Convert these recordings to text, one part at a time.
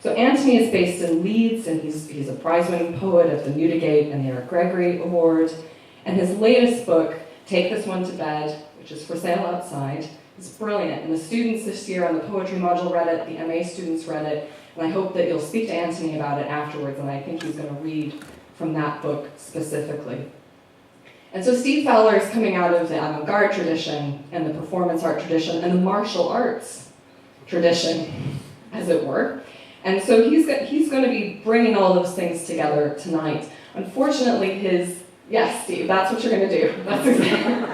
So Antony is based in Leeds, and he's a prize-winning poet of the Newdigate and the Eric Gregory Award. And his latest book, Take This One to Bed, which is for sale outside, is brilliant. And the students this year on the poetry module read it, the MA students read it, and I hope that you'll speak to Antony about it afterwards, and I think he's going to read from that book specifically. And so Steve Fowler is coming out of the avant-garde tradition and the performance art tradition and the martial arts tradition, as it were. And so he's going to be bringing all those things together tonight. Unfortunately, yes, Steve, that's what you're going to do. That's exactly.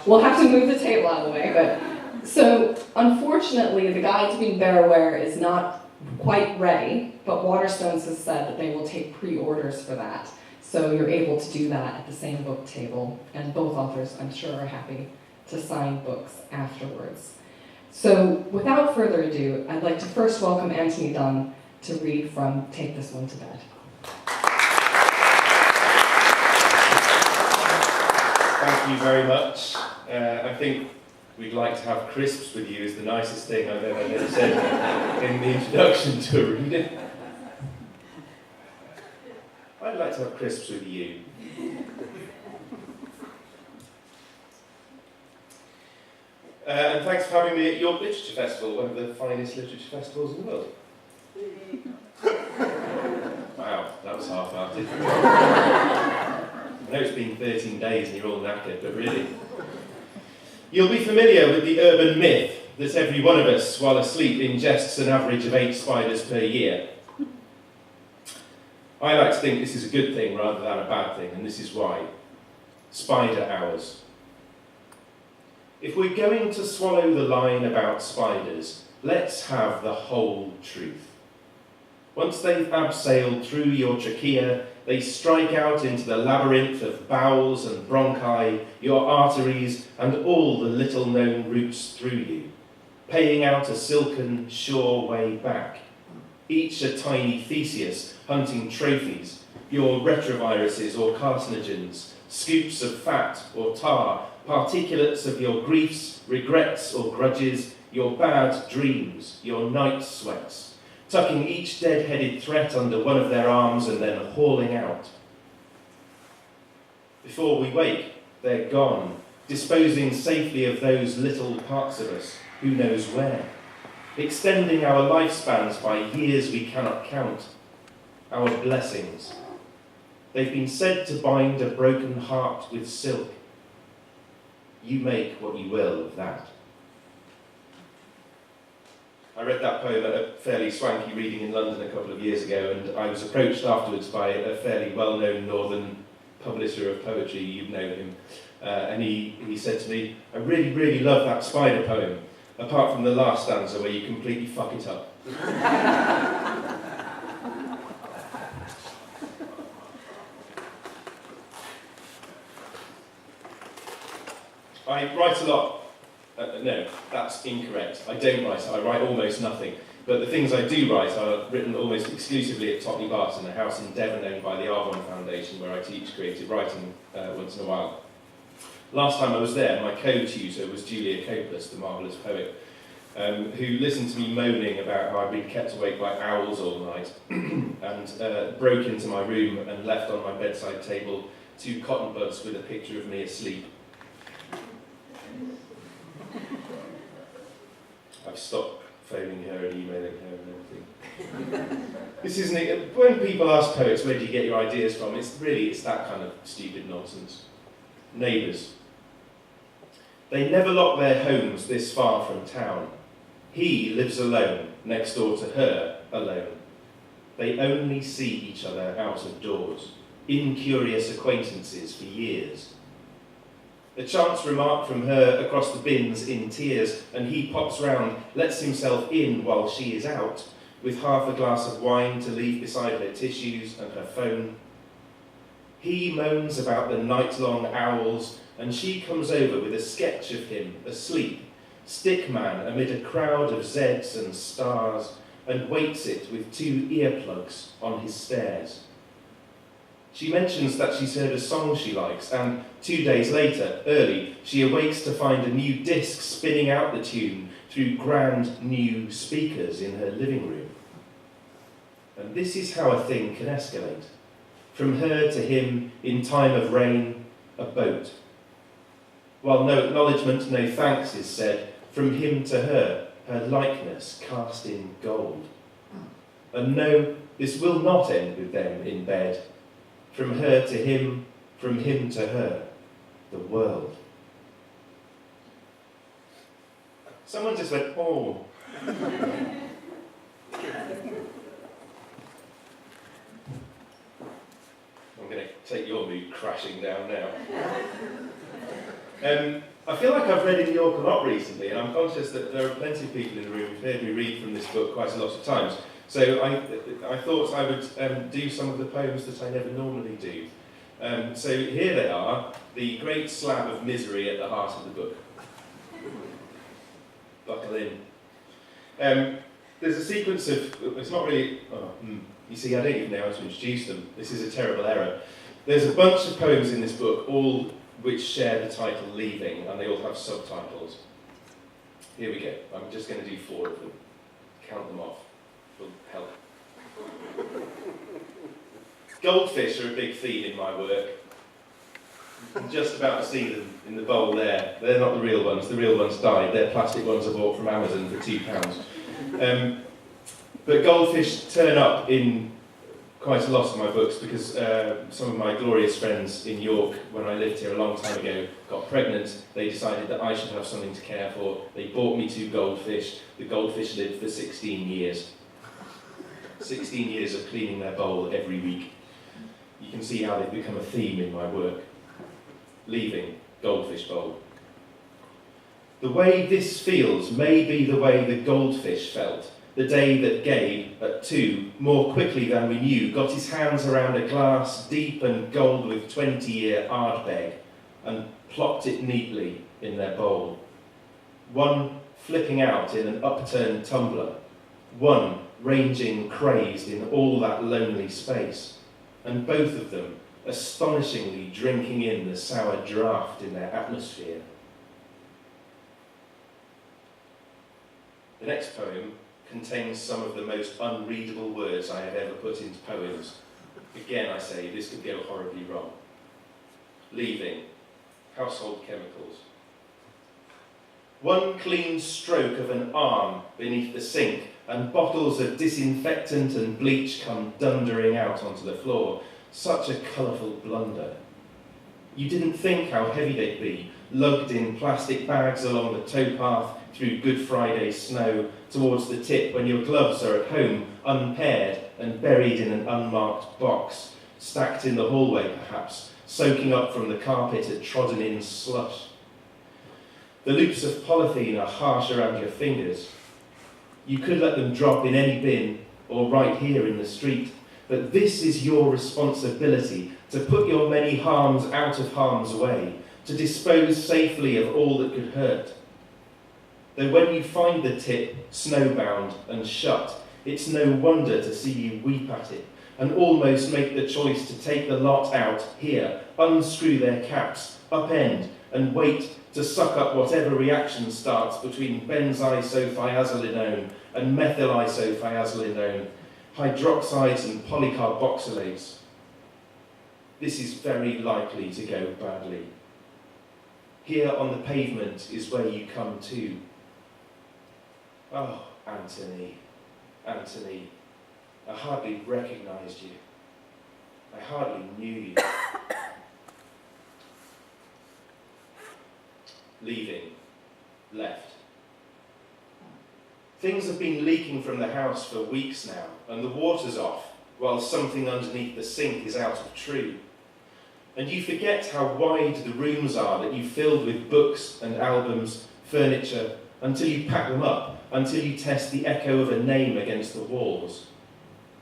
We'll have to move the table out of the way. But so, unfortunately, the guide to being bear aware is not quite ready, but Waterstones has said that they will take pre-orders for that. So you're able to do that at the same book table, and both authors, I'm sure, are happy to sign books afterwards. So without further ado, I'd like to first welcome Antony Dunn to read from Take This One to Bed. Thank you very much. I think we'd like to have crisps with you is the nicest thing I've ever said in the introduction to a reading. I'd like to have crisps with you. And thanks for having me at York Literature Festival, one of the finest literature festivals in the world. Wow, that was half-hearted. I know it's been 13 days and you're all knackered, but really. You'll be familiar with the urban myth that every one of us, while asleep, ingests an average of 8 spiders per year. I like to think this is a good thing rather than a bad thing, and this is why. Spider hours. If we're going to swallow the line about spiders, let's have the whole truth. Once they've abseiled through your trachea, they strike out into the labyrinth of bowels and bronchi, your arteries, and all the little-known routes through you, paying out a silken, sure way back. Each a tiny Theseus hunting trophies, your retroviruses or carcinogens, scoops of fat or tar, particulates of your griefs, regrets or grudges, your bad dreams, your night sweats, tucking each dead-headed threat under one of their arms and then hauling out. Before we wake, they're gone, disposing safely of those little parts of us, who knows where, extending our lifespans by years we cannot count, our blessings. They've been said to bind a broken heart with silk. You make what you will of that. I read that poem at a fairly swanky reading in London a couple of years ago, and I was approached afterwards by a fairly well-known northern publisher of poetry. You'd know him. And he said to me, I really, really love that spider poem, apart from the last stanza where you completely fuck it up. I write a lot. No, that's incorrect. I don't write. I write almost nothing. But the things I do write are written almost exclusively at Totney Barton, a house in Devon owned by the Arvon Foundation, where I teach creative writing once in a while. Last time I was there, my co-tutor was Julia Copeless, the marvellous poet, who listened to me moaning about how I'd been kept awake by owls all night, and broke into my room and left on my bedside table 2 cotton buds with a picture of me asleep. I've stopped phoning her and emailing her and everything. This isn't it. When people ask poets, where do you get your ideas from? It's that kind of stupid nonsense. Neighbours. They never lock their homes this far from town. He lives alone, next door to her, alone. They only see each other out of doors, incurious acquaintances for years. A chance remark from her across the bins in tears, and he pops round, lets himself in while she is out, with half a glass of wine to leave beside her tissues and her phone. He moans about the night-long owls, and she comes over with a sketch of him asleep, stickman amid a crowd of Zs and stars, and waits it with 2 earplugs on his stairs. She mentions that she's heard a song she likes, and 2 days later, early, she awakes to find a new disc spinning out the tune through grand new speakers in her living room. And this is how a thing can escalate. From her to him, in time of rain, a boat. While no acknowledgement, no thanks is said, from him to her, her likeness cast in gold. And no, this will not end with them in bed. From her to him to her, the world. Someone just went, oh. I'm going to take your mood crashing down now. I feel like I've read In York a lot recently, and I'm conscious that there are plenty of people in the room who've heard me read from this book quite a lot of times. So I thought I would do some of the poems that I never normally do. So here they are, the great slab of misery at the heart of the book. Buckle in. There's a sequence of, it's not really, you see, I don't even know how to introduce them. This is a terrible error. There's a bunch of poems in this book, all which share the title Leaving, and they all have subtitles. Here we go. I'm just going to do 4 of them. Count them off. Will help. Goldfish are a big theme in my work. I'm just about to see them in the bowl there. They're not the real ones. The real ones died. They're plastic ones I bought from Amazon for £2. But goldfish turn up in quite a lot of my books because some of my glorious friends in York, when I lived here a long time ago, got pregnant. They decided that I should have something to care for. They bought me 2 goldfish. The goldfish lived for 16 years. 16 years of cleaning their bowl every week. You can see how they've become a theme in my work. Leaving, goldfish bowl. The way this feels may be the way the goldfish felt the day that Gabe, at 2, more quickly than we knew, got his hands around a glass deep and gold with 20-year Ardbeg and plopped it neatly in their bowl. One flipping out in an upturned tumbler, one ranging crazed in all that lonely space, and both of them astonishingly drinking in the sour draught in their atmosphere. The next poem contains some of the most unreadable words I have ever put into poems. Again, I say, this could go horribly wrong. Leaving, household chemicals. One clean stroke of an arm beneath the sink, and bottles of disinfectant and bleach come dundering out onto the floor. Such a colourful blunder. You didn't think how heavy they'd be, lugged in plastic bags along the towpath through Good Friday snow towards the tip when your gloves are at home, unpaired and buried in an unmarked box, stacked in the hallway perhaps, soaking up from the carpet at trodden-in slush. The loops of polythene are harsh around your fingers. You could let them drop in any bin or right here in the street, but this is your responsibility, to put your many harms out of harm's way, to dispose safely of all that could hurt. Though when you find the tip snowbound and shut, it's no wonder to see you weep at it and almost make the choice to take the lot out here, unscrew their caps, upend, and wait to suck up whatever reaction starts between benzyisophiazolinone and methylisophiazolinone, hydroxides and polycarboxylates. This is very likely to go badly. Here on the pavement is where you come to. Oh, Antony, Antony, I hardly recognised you. I hardly knew you. Leaving, left. Things have been leaking from the house for weeks now, and the water's off, while something underneath the sink is out of true. And you forget how wide the rooms are that you filled with books and albums, furniture, until you pack them up, until you test the echo of a name against the walls.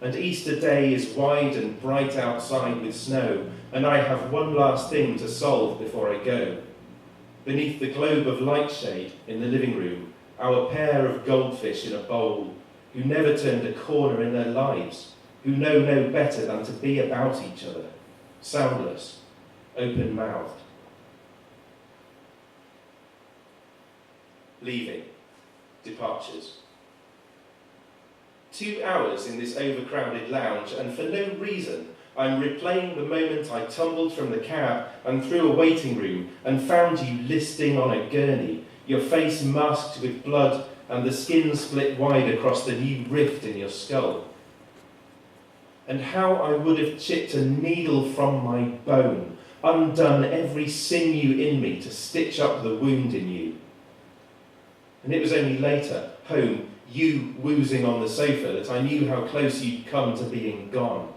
And Easter Day is wide and bright outside with snow, and I have one last thing to solve before I go. Beneath the globe of light shade in the living room, our pair of goldfish in a bowl, who never turned a corner in their lives, who know no better than to be about each other, soundless, open-mouthed. Leaving, departures. 2 hours in this overcrowded lounge, and for no reason, I'm replaying the moment I tumbled from the cab and through a waiting room and found you listing on a gurney, your face masked with blood and the skin split wide across the new rift in your skull. And how I would have chipped a needle from my bone, undone every sinew in me to stitch up the wound in you. And it was only later, home, you woozing on the sofa, that I knew how close you'd come to being gone.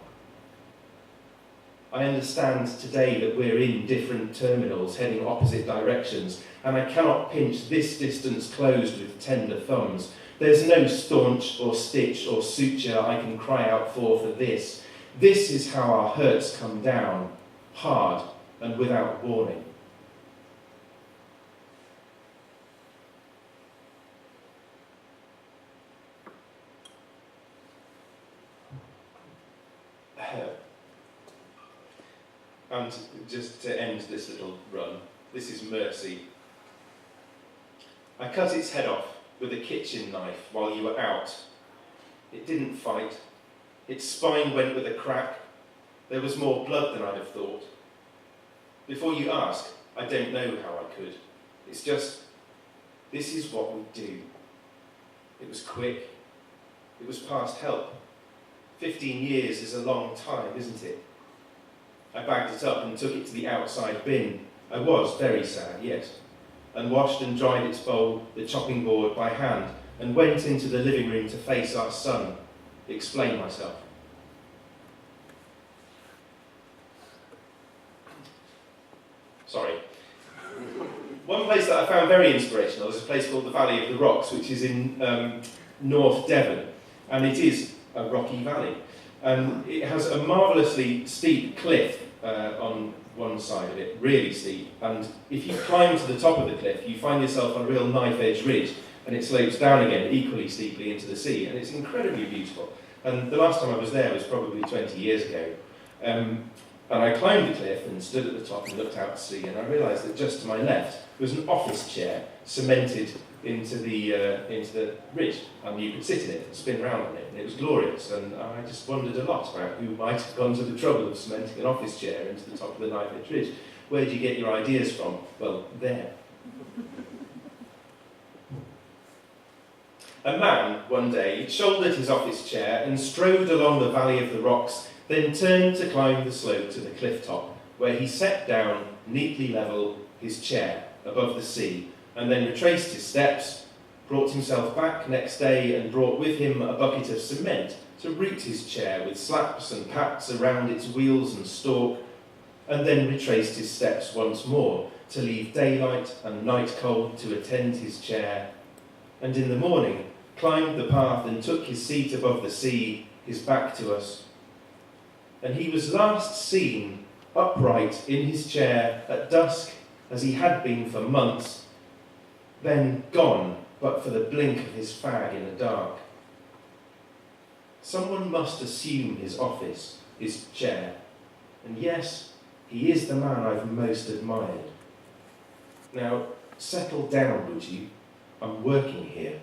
I understand today that we're in different terminals heading opposite directions, and I cannot pinch this distance closed with tender thumbs. There's no staunch or stitch or suture I can cry out for this. This is how our hurts come down, hard and without warning. And just to end this little run, this is Mercy. I cut its head off with a kitchen knife while you were out. It didn't fight. Its spine went with a crack. There was more blood than I'd have thought. Before you ask, I don't know how I could. It's just, this is what we do. It was quick. It was past help. 15 years is a long time, isn't it? I bagged it up and took it to the outside bin. I was very sad, yes, and washed and dried its bowl, the chopping board, by hand, and went into the living room to face our son, explain myself. Sorry. One place that I found very inspirational is a place called the Valley of the Rocks, which is in North Devon, and it is a rocky valley. And it has a marvellously steep cliff on one side of it, really steep. And if you climb to the top of the cliff, you find yourself on a real knife-edge ridge, and it slopes down again equally steeply into the sea, and it's incredibly beautiful. And the last time I was there was probably 20 years ago. And I climbed the cliff and stood at the top and looked out to sea, and I realised that just to my left was an office chair cemented into the ridge, and you could sit in it and spin round on it, and it was glorious. And I just wondered a lot about who might have gone to the trouble of cementing an office chair into the top of the knife-edge ridge. Where do you get your ideas from? Well, there. A man, one day, shouldered his office chair and strode along the Valley of the Rocks, then turned to climb the slope to the cliff top, where he set down, neatly level, his chair above the sea, and then retraced his steps, brought himself back next day and brought with him a bucket of cement to root his chair with slaps and pats around its wheels and stalk, and then retraced his steps once more to leave daylight and night cold to attend his chair, and in the morning climbed the path and took his seat above the sea, his back to us. And he was last seen upright in his chair at dusk, as he had been for months, then gone but for the blink of his fag in the dark. Someone must assume his office, his chair, and yes, he is the man I've most admired. Now, settle down, would you? I'm working here.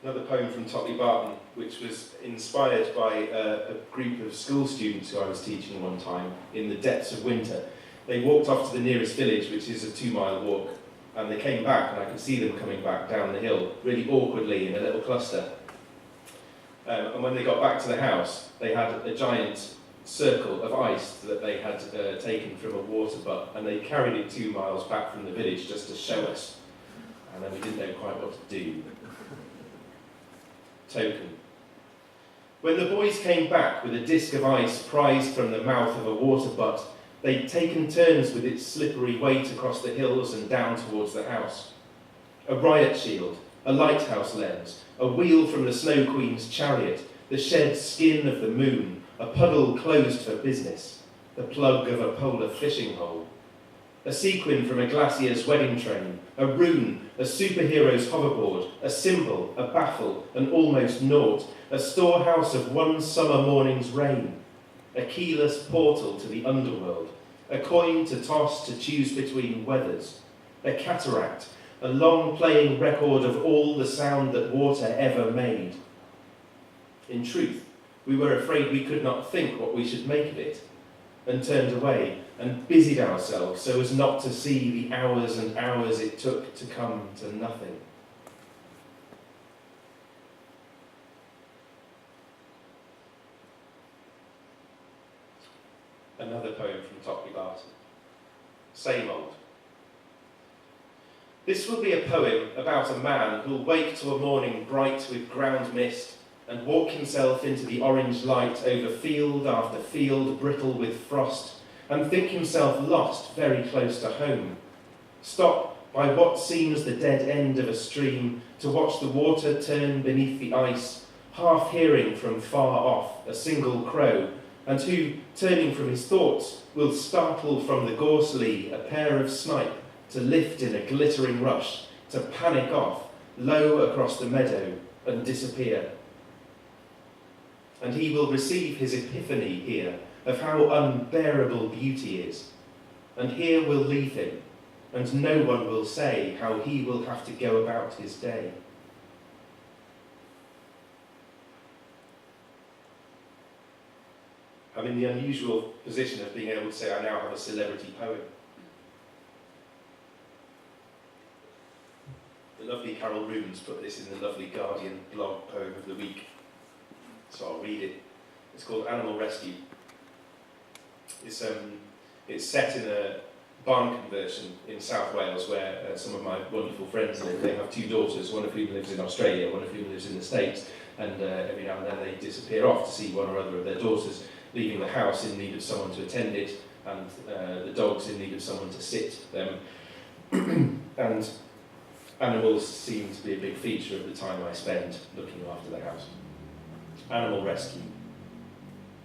Another poem from Totley Barton, which was inspired by a group of school students who I was teaching one time in the depths of winter. They walked off to the nearest village, which is a 2-mile walk, and they came back, and I could see them coming back down the hill, really awkwardly in a little cluster. And when they got back to the house, they had a giant circle of ice that they had taken from a water butt, and they carried it 2 miles back from the village just to show us. And then we didn't know quite what to do. Token. When the boys came back with a disc of ice prized from the mouth of a water butt, they'd taken turns with its slippery weight across the hills and down towards the house. A riot shield, a lighthouse lens, a wheel from the Snow Queen's chariot, the shed skin of the moon, a puddle closed for business, the plug of a polar fishing hole. A sequin from a glacier's wedding train, a rune, a superhero's hoverboard, a symbol, a baffle, an almost naught, a storehouse of one summer morning's rain, a keyless portal to the underworld, a coin to toss to choose between weathers, a cataract, a long playing record of all the sound that water ever made. In truth, we were afraid we could not think what we should make of it, and turned away and busied ourselves so as not to see the hours and hours it took to come to nothing. Another poem from Tockley Barton. Same old. This will be a poem about a man who'll wake to a morning bright with ground mist and walk himself into the orange light over field after field brittle with frost, and think himself lost very close to home. Stop by what seems the dead end of a stream to watch the water turn beneath the ice, half hearing from far off a single crow, and who, turning from his thoughts, will startle from the gorse lee a pair of snipe to lift in a glittering rush, to panic off, low across the meadow, and disappear. And he will receive his epiphany here of how unbearable beauty is, and here will leave him, and no one will say how he will have to go about his day. I'm in the unusual position of being able to say I now have a celebrity poem. The lovely Carol Rubens put this in the lovely Guardian blog poem of the week, so I'll read it. It's called Animal Rescue. It's set in a barn conversion in South Wales where some of my wonderful friends live. They have two daughters, one of whom lives in Australia, one of whom lives in the States, and every now and then they disappear off to see one or other of their daughters, leaving the house in need of someone to attend it, and the dogs in need of someone to sit them. And animals seem to be a big feature of the time I spend looking after the house. Animal rescue.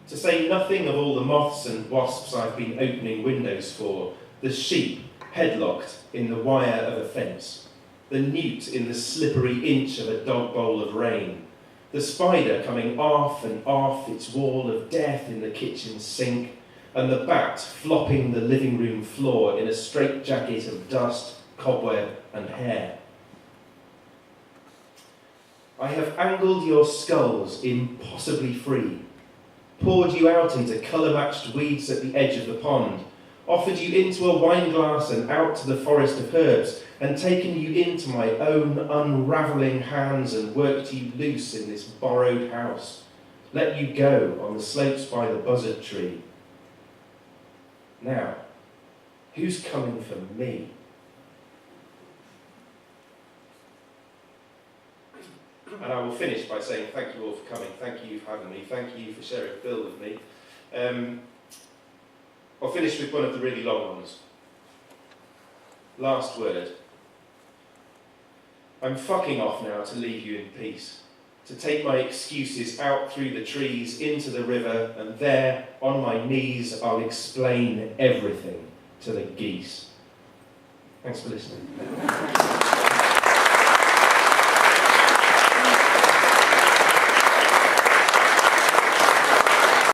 To say nothing of all the moths and wasps I've been opening windows for, the sheep headlocked in the wire of a fence, the newt in the slippery inch of a dog bowl of rain, the spider coming off and off its wall of death in the kitchen sink, and the bat flopping the living room floor in a straitjacket of dust, cobweb and hair. I have angled your skulls impossibly free, poured you out into colour-matched weeds at the edge of the pond, offered you into a wine glass and out to the forest of herbs, and taken you into my own unravelling hands and worked you loose in this borrowed house, let you go on the slopes by the buzzard tree. Now, who's coming for me? And I will finish by saying thank you all for coming, thank you for having me, thank you for sharing Bill with me. I'll finish with one of the really long ones. Last word. I'm fucking off now to leave you in peace, to take my excuses out through the trees into the river, and there, on my knees, I'll explain everything to the geese. Thanks for listening.